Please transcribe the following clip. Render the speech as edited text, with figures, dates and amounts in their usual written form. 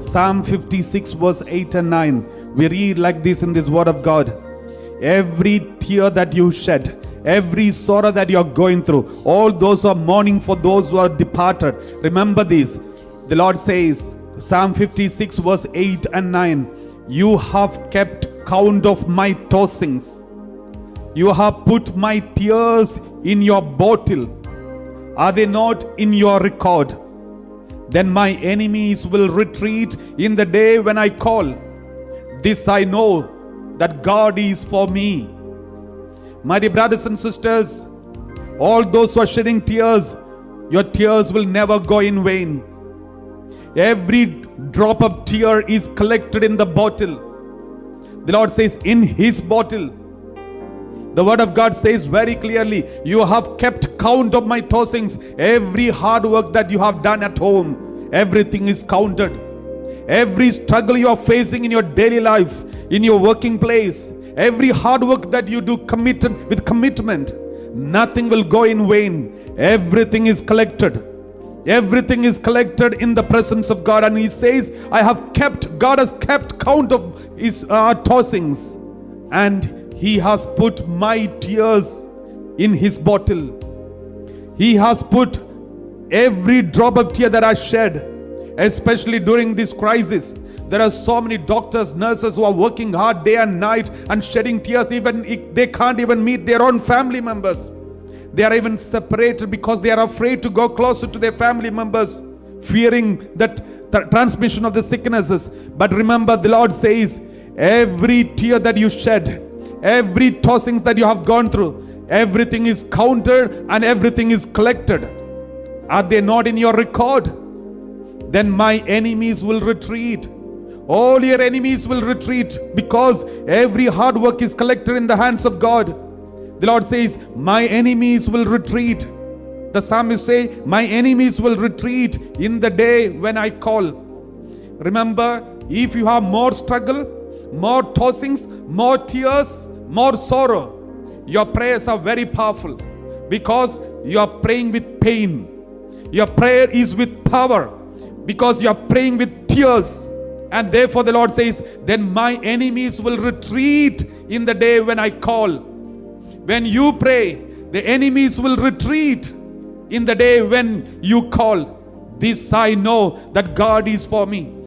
Psalm 56 verse 8 and 9. We read like this in this word of God. Every tear that you shed, every sorrow that you are going through, all those who are mourning for those who are departed, remember this. The Lord says, Psalm 56 verse 8 and 9, you have kept count of my tossings. You have put my tears in your bottle. Are they not in your record? Then my enemies will retreat in the day when I call. This I know, that God is for me. My dear brothers and sisters, all those who are shedding tears, your tears will never go in vain. Every drop of tear is collected in the bottle. The Lord says, in His bottle. The word of God says very clearly, you have kept count of my tossings. Every hard work that you have done at home, everything is counted. Every struggle you are facing in your daily life, in your working place, every hard work that you do with commitment, nothing will go in vain. Everything is collected. Everything is collected in the presence of God. And He says, God has kept count of His tossings. And He has put my tears in His bottle. He has put every drop of tear that I shed, especially during this crisis. There are so many doctors, nurses who are working hard day and night and shedding tears. Even if they can't even meet their own family members. They are even separated because they are afraid to go closer to their family members, fearing that the transmission of the sicknesses. But remember, the Lord says, every tear that you shed, every tossings that you have gone through, everything is counted and everything is collected. Are they not in your record? Then my enemies will retreat. All your enemies will retreat because every hard work is collected in the hands of God. The Lord says, my enemies will retreat. The psalmist say, my enemies will retreat in the day when I call. Remember, if you have more struggle, more tossings, more tears, more sorrow, your prayers are very powerful because you are praying with pain. Your prayer is with power because you are praying with tears. And therefore the Lord says, then my enemies will retreat in the day when I call. When you pray, the enemies will retreat in the day when you call. This I know, that God is for me.